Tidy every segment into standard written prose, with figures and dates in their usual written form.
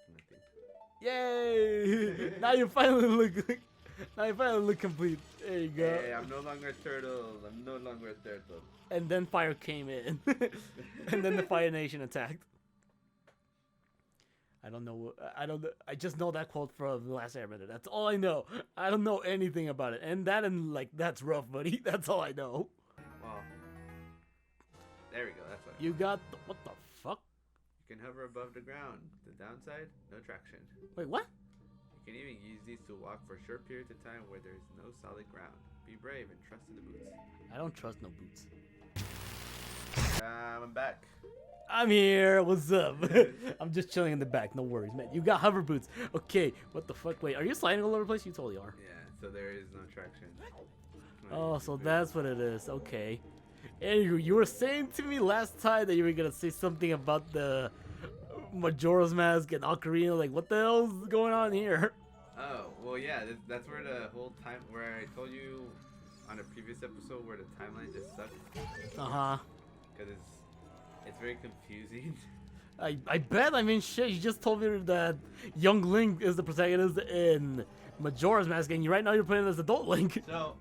nothing. Yay! Now you finally look. Now you finally look complete. There you go. Hey, I'm no longer a turtle. I'm no longer a turtle. And then fire came in, and then the Fire Nation attacked. I don't know. I don't. I just know that quote from The Last Airbender. That's all I know. I don't know anything about it. And like that's rough, buddy. That's all I know. Well, there we go. That's what. You got what the fuck? You can hover above the ground. The downside, no traction. Wait, what? You can even use these to walk for short periods of time where there's no solid ground. Be brave and trust in the boots. I don't trust no boots. I'm back. I'm here. What's up? I'm just chilling in the back. No worries, man. You got hover boots. Okay. What the fuck? Wait, are you sliding all over the place? You totally are. Yeah, so there is no traction. Oh, so that's what it is. Okay. Anywho, you were saying to me last time that you were gonna say something about the Majora's Mask and Ocarina. Like, what the hell's going on here? Oh, well, yeah, that's where the whole time, where I told you on a previous episode where the timeline just sucks. Uh-huh. Because it's very confusing. I bet. I mean, shit, you just told me that young Link is the protagonist in Majora's Mask, and right now you're playing as adult Link. So,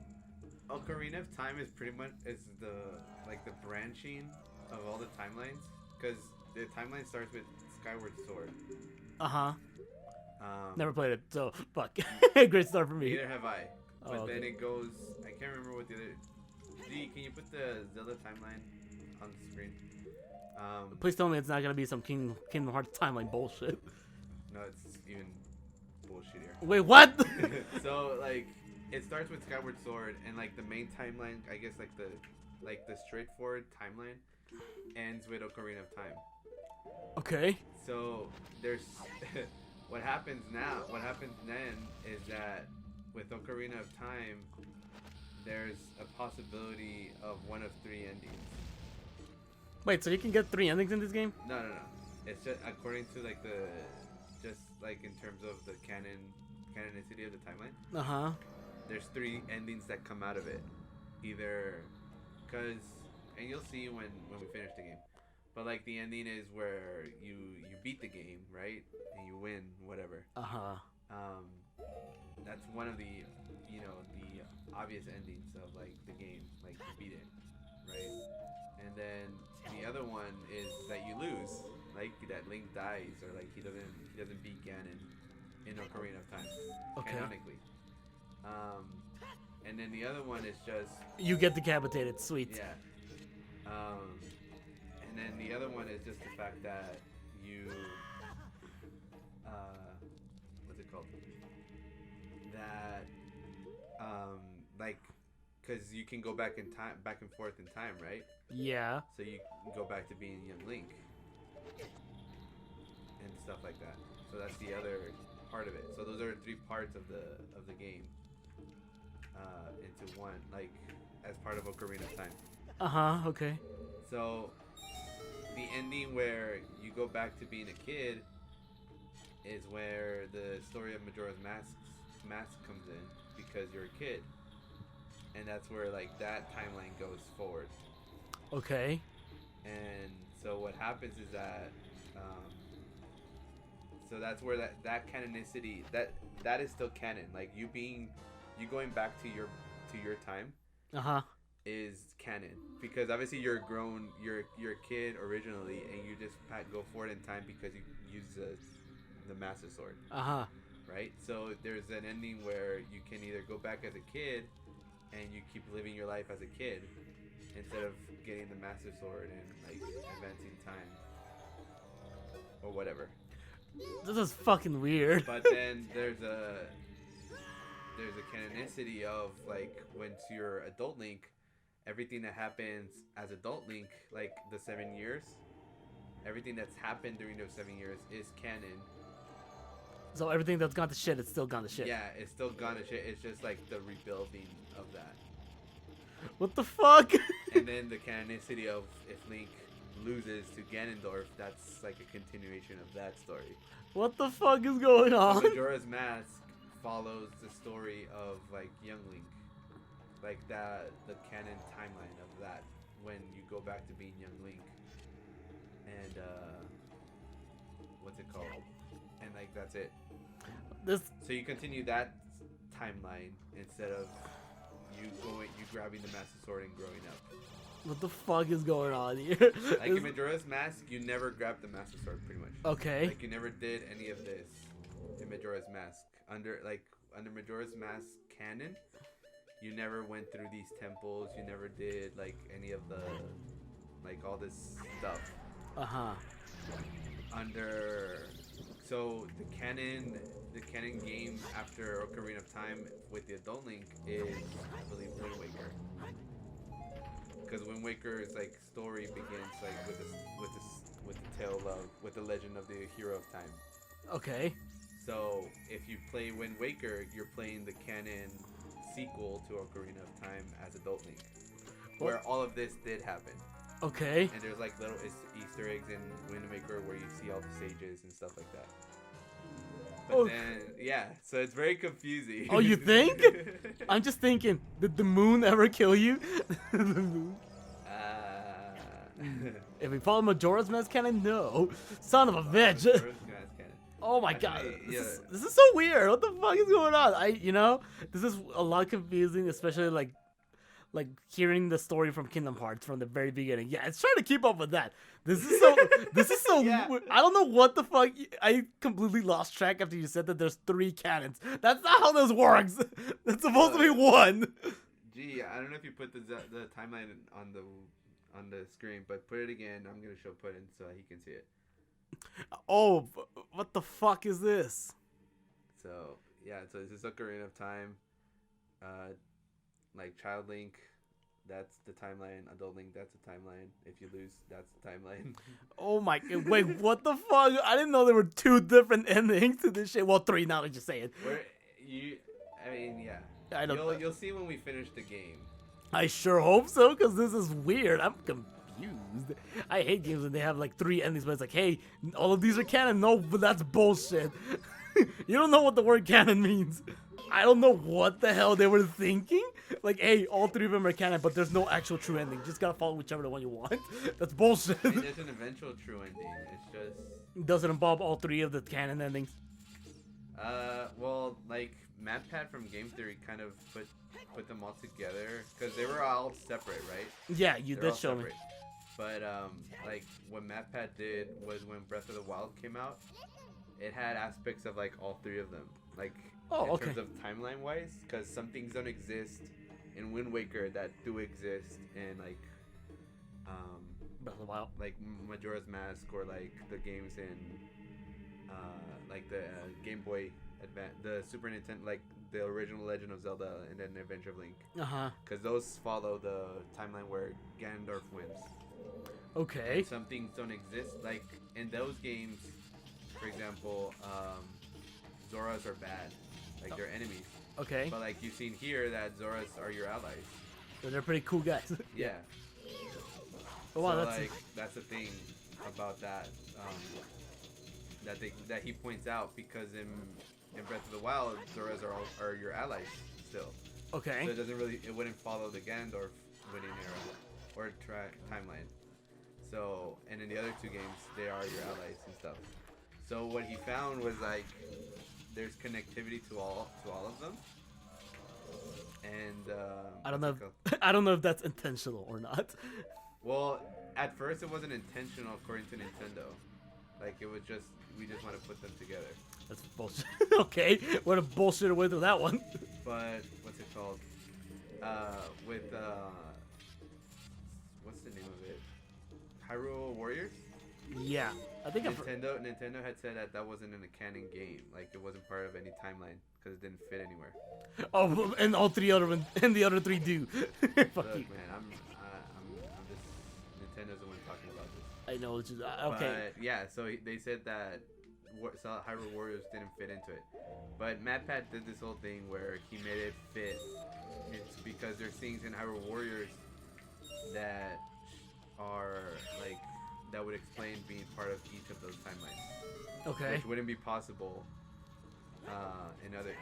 Ocarina of Time is pretty much the branching of all the timelines, because the timeline starts with Skyward Sword. Uh-huh. Never played it, so fuck. Great start for me. Neither have I. But okay. then it goes. I can't remember what the other. D, can you put the Zelda timeline on the screen? Please tell me it's not gonna be some Kingdom Hearts timeline bullshit. No, it's even bullshittier. Wait, what? So like, it starts with Skyward Sword, and like the main timeline, I guess like the straightforward timeline, ends with Ocarina of Time. Okay. So there's what happens then is that with Ocarina of Time, there's a possibility of one of three endings. Wait, so you can get 3 endings in this game? No. It's just according to like just like in terms of the canonicity of the timeline. Uh-huh. There's 3 endings that come out of it. Either because, and you'll see when we finish the game. But like the ending is where you beat the game, right? And you win, whatever. Uh-huh. That's one of the the obvious endings of like the game, like you beat it, right? And then the other one is that you lose, like that Link dies, or like he doesn't beat Ganon in Ocarina of Time, canonically. And then the other one is just you get decapitated. Sweet. Yeah. And then the other one is just the fact that you what's it called? That like, because you can go back in time, back and forth in time, right? Yeah. So you can go back to being young Link and stuff like that. So that's the other part of it. So those are 3 parts of the game into one, like as part of Ocarina of Time. Uh-huh. Okay. So the ending where you go back to being a kid is where the story of Majora's Mask comes in, because you're a kid. And that's where like that timeline goes forward. Okay. And so what happens is that so that's where that canonicity, that is still canon. Like you going back to your time Uh-huh. is canon, because obviously you're a kid originally, and you just go forward in time because you use the Master Sword. Uh-huh. Right? So there's an ending where you can either go back as a kid and you keep living your life as a kid instead of getting the Master Sword and like advancing time or whatever. This is fucking weird. But then there's a canonicity of like once you're adult Link, everything that happens as adult Link, like the 7 years, everything that's happened during those 7 years is canon. So everything that's gone to shit, it's still gone to shit. Yeah, it's still gone to shit. It's just like the rebuilding of that. What the fuck? And then the canonicity of if Link loses to Ganondorf, that's like a continuation of that story. What the fuck is going on? Majora's Mask follows the story of like young Link, like the canon timeline of that when you go back to being young Link, and what's it called? and like that's it. This So you continue that timeline instead of you grabbing the Master Sword and growing up. what the fuck is going on here? Like in Majora's Mask, you never grabbed the Master Sword, pretty much. Okay. Like you never did any of this in Majora's Mask. Under Majora's Mask canon, you never went through these temples. You never did like any of the all this stuff. So the canon game after Ocarina of Time with the adult Link is, I believe, Wind Waker. Because Wind Waker's story begins with the tale of with the legend of the hero of time. Okay. So if you play Wind Waker, you're playing the canon sequel to Ocarina of Time as adult Link, where all of this did happen. Okay. And there's little Easter eggs in Wind Waker where you see all the sages and stuff like that. But then, yeah, so it's very confusing. Oh, you think? I'm just thinking, did the moon ever kill you? The moon? If we follow Majora's Mask canon, no. Son of a bitch. Oh my god. This is so weird. What the fuck is going on? This is a lot confusing, especially like hearing the story from Kingdom Hearts from the very beginning. Yeah, it's trying to keep up with that. This is so Yeah. weird. I don't know what the fuck. I completely lost track after you said that there's 3 canons. That's not how this works. It's supposed to be 1. Gee, I don't know if you put the timeline on the screen, but put it again. I'm gonna show Puddin so he can see it. Oh, what the fuck is this? So yeah, so this is Ocarina of Time. Child Link, that's the timeline. Adult Link, that's the timeline. If you lose, that's the timeline. Oh my god, wait, what the fuck? I didn't know there were 2 different endings to this shit. Well, 3 now that you say it. Yeah. I don't. You'll see when we finish the game. I sure hope so, because this is weird. I'm confused. I hate games when they have 3 endings, but it's like, hey, all of these are canon. No, but that's bullshit. You don't know what the word canon means. I don't know what the hell they were thinking. Hey, all 3 of them are canon, but there's no actual true ending. Just gotta follow whichever one you want. That's bullshit. I mean, there's an eventual true ending. It's just... Does it involve all 3 of the canon endings? Well, MatPat from Game Theory kind of put them all together, because they were all separate, right? Yeah, you They're did show me. But, what MatPat did was when Breath of the Wild came out, it had aspects of, all 3 of them. In terms of timeline-wise, because some things don't exist in Wind Waker that do exist in, Breath of the Wild. Majora's Mask, or, the games in, the Game Boy Advance, the Super Nintendo, the original Legend of Zelda, and then Adventure of Link. Because those follow the timeline where Ganondorf wins. Okay. And some things don't exist. In those games, for example, Zoras are bad. They're enemies. Okay. But you've seen here that Zoras are your allies. So they're pretty cool guys. Yeah. Oh, wow, so that's the thing about that. That he points out, because in Breath of the Wild, Zoras are your allies still. Okay. So it wouldn't follow the Ganondorf winning era or timeline. So, and in the other 2 games, they are your allies and stuff. So what he found was there's connectivity to all of them. And I don't know if that's intentional or not. Well, at first it wasn't intentional according to Nintendo. It was just, we just want to put them together. That's bullshit. Okay, what a bullshit away with that one. But what's it called? What's the name of it? Hyrule Warriors? Yeah, I think Nintendo had said that wasn't in a canon game. It wasn't part of any timeline because it didn't fit anywhere. Oh, and all 3 other ones, and the other 3 do. Look, man, I'm just Nintendo's the one talking about this. I know, it's just, okay. But yeah, so they said that Hyrule Warriors didn't fit into it. But MatPat did this whole thing where he made it fit. It's because there's things in Hyrule Warriors that are that would explain being part of each of those timelines. Okay. Which wouldn't be possible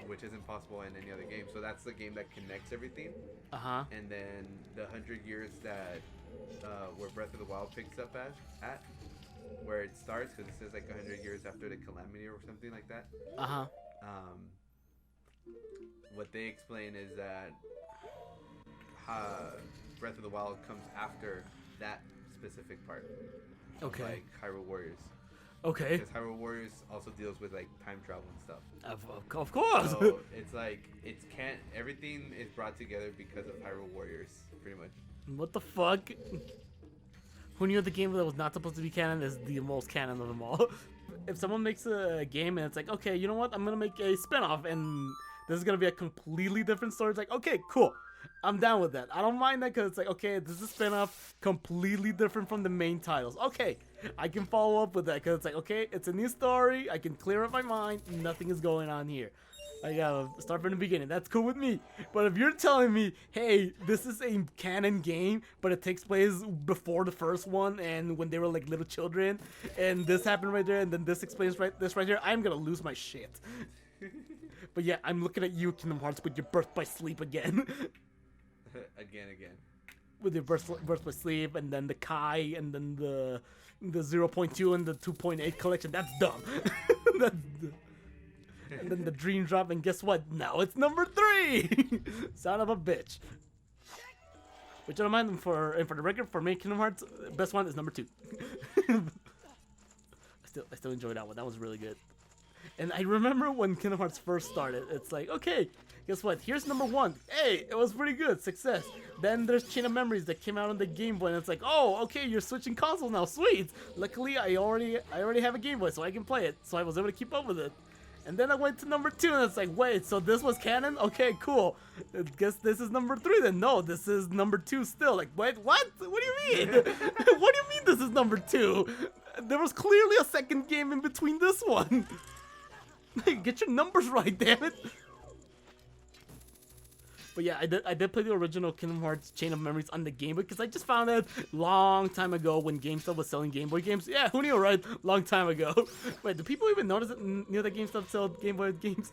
which isn't possible in any other game. So that's the game that connects everything. Uh-huh. And then the 100 years that where Breath of the Wild picks up at where it starts, because it says like 100 years after the calamity or something like that. Um, what they explain is that Breath of the Wild comes after that specific part. Okay. Like Hyrule Warriors. Okay. Because Hyrule Warriors also deals with like time travel and stuff. Of course. So it's like everything is brought together because of Hyrule Warriors, pretty much. What the fuck? Who knew the game that was not supposed to be canon is the most canon of them all? If someone makes a game and it's like, okay, you know what? I'm gonna make a spin-off and this is gonna be a completely different story. It's like, okay, cool. I'm down with that. I don't mind that because it's like, okay, this is a spin-off completely different from the main titles. Okay, I can follow up with that because it's like, okay, it's a new story. I can clear up my mind. Nothing is going on here. I gotta start from the beginning. That's cool with me. But if you're telling me, hey, this is a canon game, but it takes place before the first one and when they were like little children, and this happened right there, and then this explains this right here, I'm gonna lose my shit. But yeah, I'm looking at you, Kingdom Hearts, with your birth by sleep again. again. With your birth by sleep, and then the Kai, and then the 0.2 and the 2.8 collection. That's dumb. That's dumb. And then the dream drop, and guess what? Now it's number 3. Son of a bitch. Which I remind them for the record, for me, Kingdom Hearts, best one is number 2. I still enjoy that one. That was really good. And I remember when Kingdom Hearts first started, it's like, okay, guess what? Here's number 1. Hey, it was pretty good. Success. Then there's Chain of Memories that came out on the Game Boy, and it's like, oh, okay, you're switching consoles now. Sweet. Luckily, I already have a Game Boy, so I can play it. So I was able to keep up with it. And then I went to number 2, and it's like, wait, so this was canon? Okay, cool. I guess this is number 3 then. No, this is number 2 still. Like, wait, what? What do you mean? What do you mean this is number 2? There was clearly a second game in between this one. Get your numbers right, damn it. But yeah, I did play the original Kingdom Hearts Chain of Memories on the Game Boy because I just found it long time ago when GameStop was selling Game Boy games. Yeah, who knew, right? Long time ago. Wait, do people even notice it near that GameStop sell Game Boy games?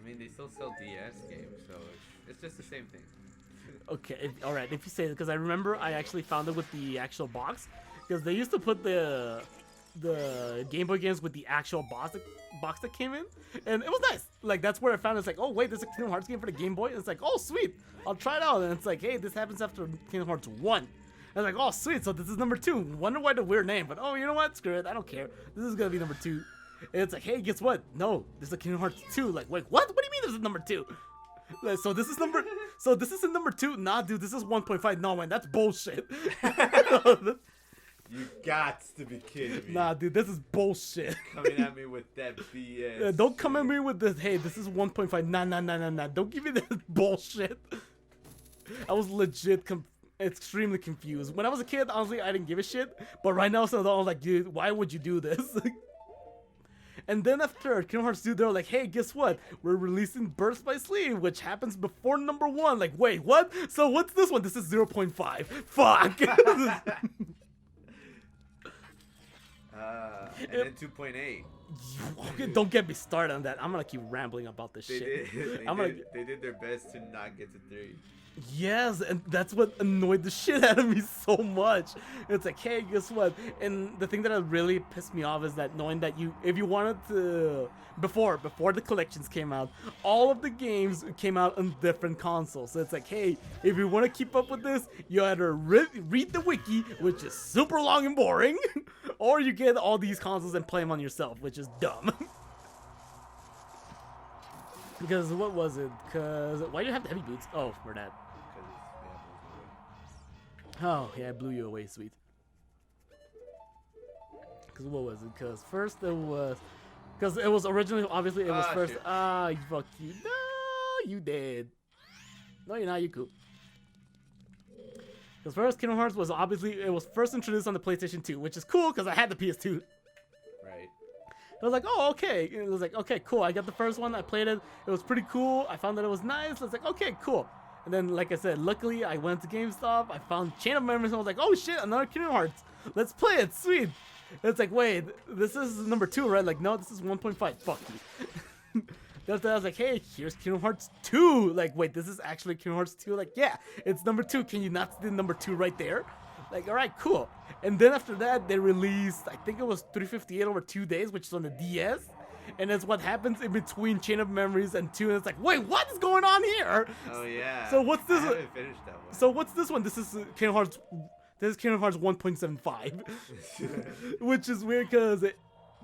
I mean, they still sell DS games, so it's just the same thing. Okay, all right. If you say that, because I remember I actually found it with the actual box, because they used to put the Game Boy games with the actual box that came in, and it was nice. Like, that's where I found it. It's like, oh wait, there's a Kingdom Hearts game for the Game Boy, and it's like, oh sweet, I'll try it out. And it's like, hey, this happens after Kingdom Hearts 1. And I'm like, oh sweet, so this is number 2. Wonder why the weird name, but oh, you know what, screw it, I don't care, this is gonna be number 2. And it's like, hey, guess what? No, this is a Kingdom Hearts 2. Like, wait, what do you mean this is number 2? Like, so this is in number 2? Nah, dude, this is 1.5. No, man, that's bullshit. You got to be kidding me. Nah, dude, this is bullshit. Coming at me with that BS. Don't come at me with this, hey, this is 1.5. Nah. Don't give me this bullshit. I was legit extremely confused. When I was a kid, honestly, I didn't give a shit. But right now, so I was like, dude, why would you do this? And then after Kingdom Hearts 2, they're like, hey, guess what? We're releasing Burst by Sleep, which happens before number 1. Like, wait, what? So what's this one? This is 0.5. Fuck. And then 2.8. Okay, don't get me started on that. I'm gonna keep rambling about this shit. They did their best to not get to 3. Yes, and that's what annoyed the shit out of me so much. It's like, hey, guess what? And the thing that really pissed me off is that knowing that if you wanted to, before the collections came out, all of the games came out on different consoles. So it's like, hey, if you want to keep up with this, you either read the wiki, which is super long and boring, or you get all these consoles and play them on yourself, which is dumb. Because what was it? Because why do you have the heavy boots? Oh, for that. Oh yeah, I blew you away, sweet. Because what was it? Because first it was, because it was originally obviously it was first. Shit. Fuck you! No, you dead. No, you're not. You cool. Because first Kingdom Hearts was obviously it was first introduced on the PlayStation 2, which is cool because I had the PS2. Right. I was like, oh, okay. It was like, okay, cool. I got the first one. I played it. It was pretty cool. I found that it was nice. I was like, okay, cool. And then, like I said, luckily, I went to GameStop. I found Chain of Memories. And I was like, oh, shit, another Kingdom Hearts. Let's play it. Sweet. And it's like, wait, this is number 2, right? Like, no, this is 1.5. Fuck you. Then after that, I was like, hey, here's Kingdom Hearts 2. Like, wait, this is actually Kingdom Hearts 2? Like, yeah, it's number 2. Can you not see the number 2 right there? Like, all right, cool. And then after that, they released, I think it was 358 over 2 days, which is on the DS. And that's what happens in between Chain of Memories and 2. And it's like, wait, what is going on here? Oh, yeah. So what's this? I haven't finished that one. So what's this one? This is Kingdom Hearts. This is Kingdom Hearts 1.75, which is weird because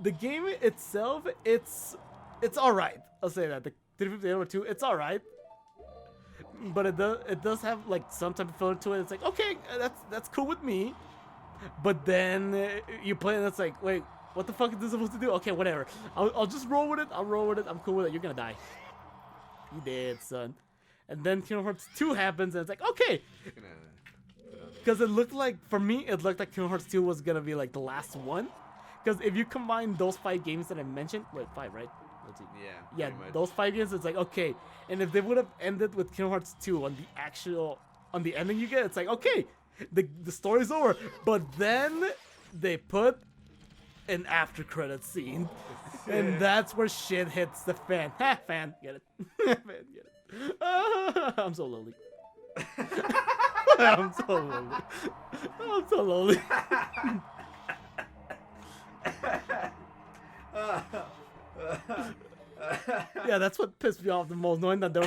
the game itself, it's all right. I'll say that the 358 over 2, it's all right. But it does have like some type of filler to it. It's like, okay, that's cool with me. But then you play and it's like, wait, what the fuck is this supposed to do? Okay, whatever. I'll just roll with it. I'll roll with it. I'm cool with it. You're gonna die. You did, son. And then Kingdom Hearts 2 happens and it's like, okay. Because it looked like, for me, it looked like Kingdom Hearts 2 was gonna be like the last one. Because if you combine those 5 games that I mentioned, wait, 5, right? Let's see. Yeah, those 5 games, it's like, okay. And if they would have ended with Kingdom Hearts 2 on the ending you get, it's like, okay, the story's over. But then they put an after credit scene. And that's where shit hits the fan. Ha, fan, get it. Fan, get it. I'm so lonely. I'm so lonely. I'm so lonely. Yeah, that's what pissed me off the most. Knowing that there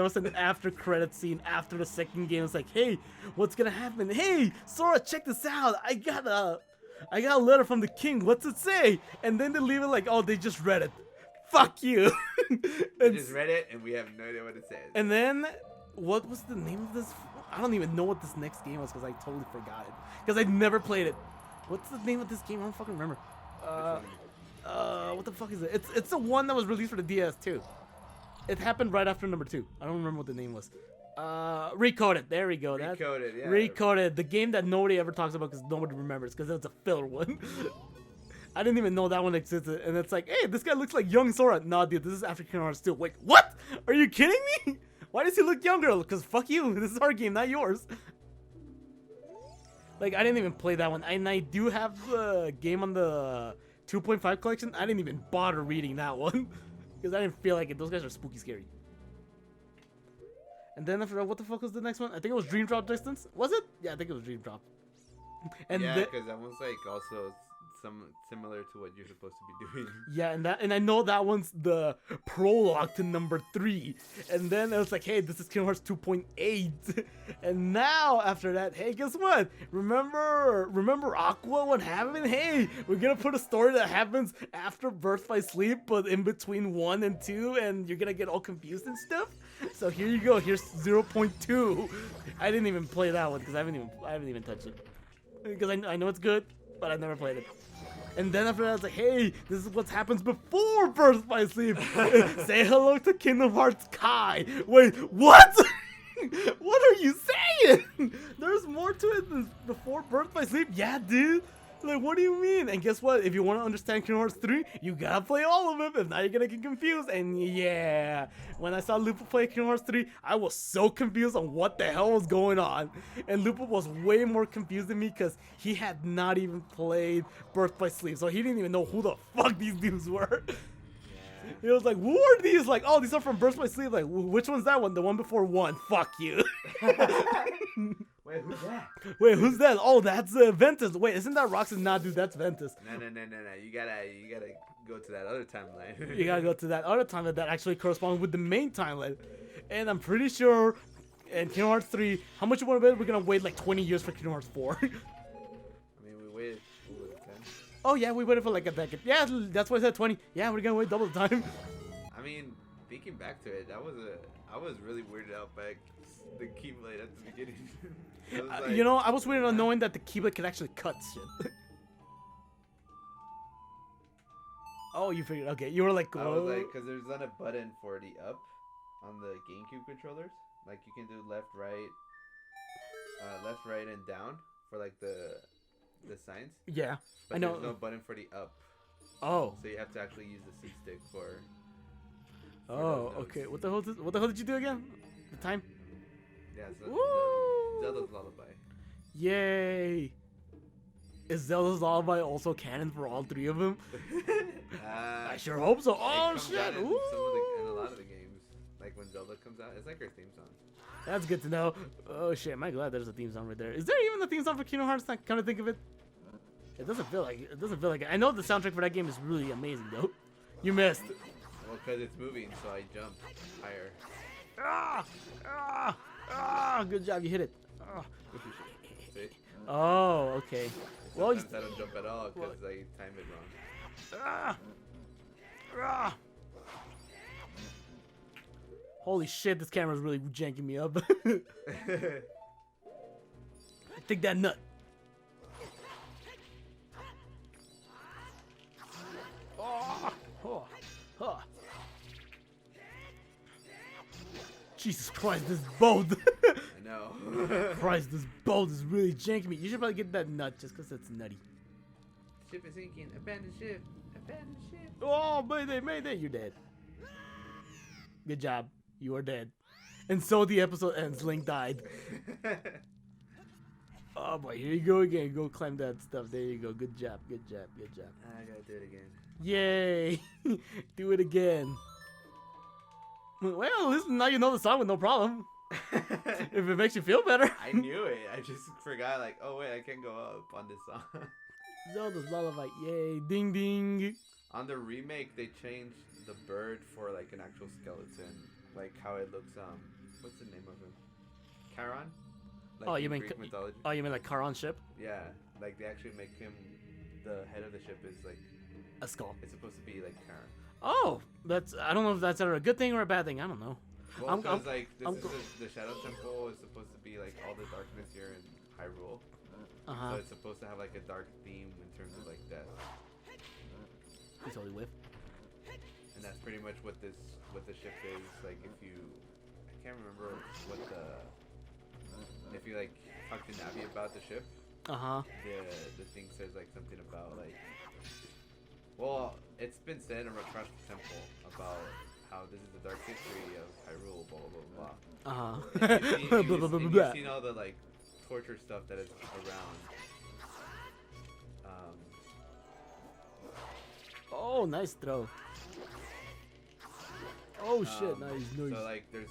was an after credit scene after the second game. It's like, hey, what's gonna happen? Hey, Sora, check this out. I got a letter from the king. What's it say? And then they leave it like, oh, they just read it. Fuck you. They just read it, and we have no idea what it says. And then, what was the name of this? I don't even know what this next game was because I totally forgot it. Because I never played it. What's the name of this game? I don't fucking remember. What the fuck is it? It's the one that was released for the DS too. It happened right after number 2. I don't remember what the name was. Recoded. There we go. Recoded, yeah. Recoded. The game that nobody ever talks about because nobody remembers because it's a filler one. I didn't even know that one existed. And it's like, hey, this guy looks like young Sora. Nah, dude, this is after Kingdom Hearts 2. Wait, what? Are you kidding me? Why does he look younger? Because fuck you. This is our game, not yours. Like, I didn't even play that one. And I do have the game on the 2.5 collection. I didn't even bother reading that one. Because I didn't feel like it. Those guys are spooky scary. And then after that, what the fuck was the next one? I think it was Dream Drop Distance. Was it? Yeah, I think it was Dream Drop. And yeah, because that one's like also similar to what you're supposed to be doing. Yeah, and I know that one's the prologue to number 3. And then it was like, hey, this is Kingdom Hearts 2.8. And now after that, hey, guess what? Remember Aqua? What happened? Hey, we're gonna put a story that happens after Birth by Sleep, but in between 1 and 2, and you're gonna get all confused and stuff. So here you go. Here's 0.2. I didn't even play that one because I haven't even touched it because I know it's good, but I never played it. And then after that, I was like, hey, this is what happens before Birth by Sleep. Say hello to Kingdom Hearts Kai. Wait, what? What are you saying? There's more to it than before Birth by Sleep? Yeah, dude. Like, what do you mean? And guess what? If you want to understand Kingdom Hearts 3, you gotta play all of them. If not, you're gonna get confused. And yeah, when I saw Lupa play Kingdom Hearts 3, I was so confused on what the hell was going on. And Lupa was way more confused than me because he had not even played Birth by Sleep. So he didn't even know who the fuck these dudes were. He was like, who are these? Like, oh, these are from Birth by Sleep. Like, which one's that one? The one before 1. Fuck you. Wait, who's that? Wait, who's that? Oh, that's Ventus. Wait, isn't that Roxas? Nah, dude, that's Ventus. No. You gotta go to that other timeline. You gotta go to that other timeline that actually corresponds with the main timeline. And I'm pretty sure in Kingdom Hearts 3, how much you want to bet we're gonna wait like 20 years for Kingdom Hearts 4? I mean, we waited, what was it, 10? Oh, yeah, we waited for like a decade. Yeah, that's why I said 20. Yeah, we're gonna wait double the time. I mean, thinking back to it, I was really weirded out by the Keyblade at the beginning. Like, you know, I was weirded on knowing that the Keyblade could actually cut shit. Oh, you figured. Okay, you were like, I was like, because there's not a button for the up on the GameCube controllers. Like, you can do left, right, and down for like the signs. Yeah, but I know. There's no button for the up. Oh. So you have to actually use the C stick for oh, okay. What the hell did you do again? The time? Yeah, so Zelda's Lullaby. Yay! Is Zelda's Lullaby also canon for all three of them? I I sure hope so. It Oh comes shit! out in, Ooh. in a lot of the games. Like when Zelda comes out, it's like her theme song. That's good to know. Oh shit! Am I glad there's a theme song right there? Is there even a theme song for Kingdom Hearts? Come to think of it, it doesn't feel like it. It doesn't feel like it. I know the soundtrack for that game is really amazing though. You missed. Well, because it's moving, so I jumped higher. Ah! Ah! Ah! Good job, you hit it. Ah. See? Oh, okay. Well, Sometimes I don't jump at all because I timed it wrong. ah! Ah! Holy shit! This camera's really janking me up. Take that nut. Oh, oh, oh. Jesus Christ, this boat. I know. Christ, this boat is really janking me. You should probably get that nut just because it's nutty. Ship is sinking. Abandon ship. Abandon ship. Oh, Mayday, Mayday, you're dead. Good job. You are dead. And so the episode ends. Link died. Oh boy, here you go again. Go climb that stuff. There you go. Good job. Good job. Good job. I gotta do it again. Yay! Do it again. Well, at least now you know the song with no problem. If it makes you feel better. I knew it. I just forgot. Like, oh wait, I can't go up on this song. Zelda's Lullaby. Yay! Ding ding. On the remake, they changed the bird for like an actual skeleton, like how it looks. What's the name of him? Charon. Like Oh, you in mean Greek mythology? Oh, you mean like Charon ship? Yeah, like they actually make him. The head of the ship is like A skull. it's supposed to be like Charon. Oh, that's I don't know if that's either a good thing or a bad thing. I don't know. Well, because like this I'm is the Shadow Temple is supposed to be like all the darkness here in Hyrule. So it's supposed to have like a dark theme in terms of like death. He's totally whiff. And that's pretty much what the ship is. Like if you, I can't remember what if you like talk to Navi about the ship, the thing says like something about like, well, it's been said across the temple about how this is the dark history of Hyrule, blah blah blah blah. And you've seen all the like torture stuff that is around. Oh, nice throw. Oh shit, nice. So like there's,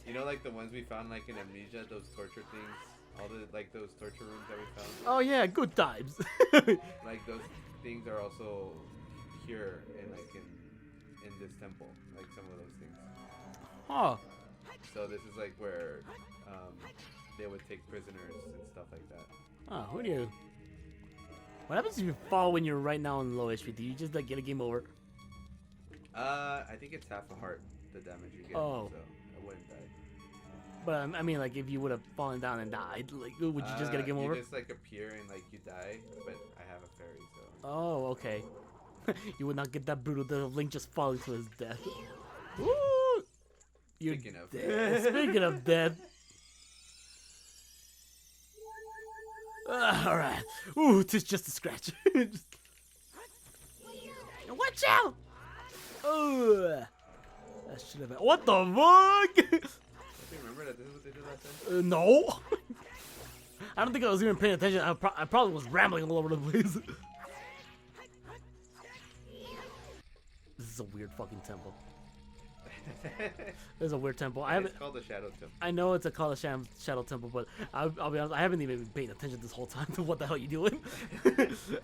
you know, like the ones we found like in Amnesia, those torture things, all the like those torture rooms that we found. Oh yeah, good times. Like those things are also here in like in this temple, like some of those things. Oh. So this is like where they would take prisoners and stuff like that. Oh, who knew? What happens if you fall when you're right now on low HP? Do you just like get a game over? I think it's half a heart the damage you get. Oh. So I wouldn't die. But I mean, like if you would have fallen down and died, like would you just get a game over? You just like appear and like you die, but I have a fairy, so. Oh, okay. You would not get that brutal death of Link just falling to his death. Woo! You're Speaking of. dead. Speaking of death. All right. Ooh, it's just a scratch. Watch out! Oh, that should have. What the fuck? Do you remember that this is what they did last time? No. I don't think I was even paying attention. I probably was rambling all over the place. This is a weird fucking temple. This is a weird temple. It's called the Shadow Temple. I know it's called a Shadow Temple, but I'll be honest, I haven't even been paying attention this whole time to what the hell you doing.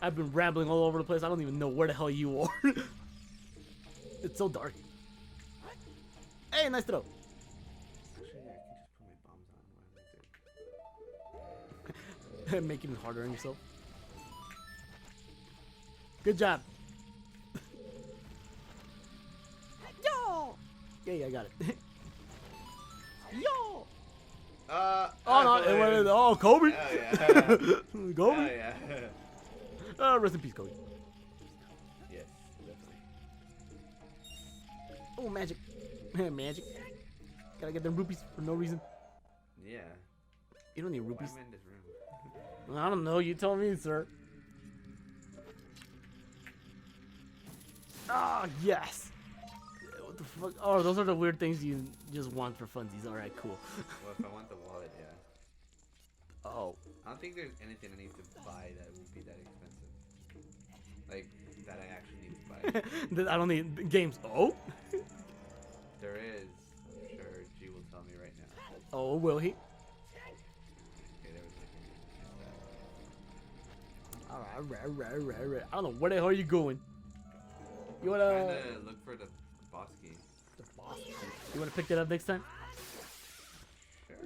I've been rambling all over the place. I don't even know where the hell you are. It's so dark. Hey, nice throw. Actually, I can just put my bombs on while I do. Making it harder on yourself. Good job. Yo! Yeah, I got it. Yo! Oh no! It went. Oh, Kobe. Oh yeah. Kobe. Oh yeah. Rest in peace, Kobe. Yes, definitely. Oh, magic. Magic. Gotta get them rupees for no reason. Yeah. You don't need Why rupees. am I in this room? I don't know. You tell me, sir. Ah, yes. What the fuck? Oh, those are the weird things you just want for funsies. All right, cool. Well, if I want the wallet, yeah. Oh. I don't think there's anything I need to buy that would be that I don't need games. Oh. There is. I'm sure G will tell me right now. Oh, will he? Okay, there was Alright. I don't know where the hell are you going. You wanna trying to look for the boss key. the boss? You wanna pick that up next time?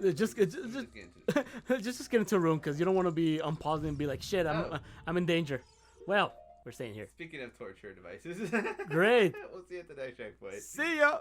Sure. Just Let me get into it. just get into a room because you don't want to be unpausing and be like, shit, Oh. I'm in danger. Well, we're staying here. Speaking of torture devices. Great. We'll see you at the next checkpoint. See ya.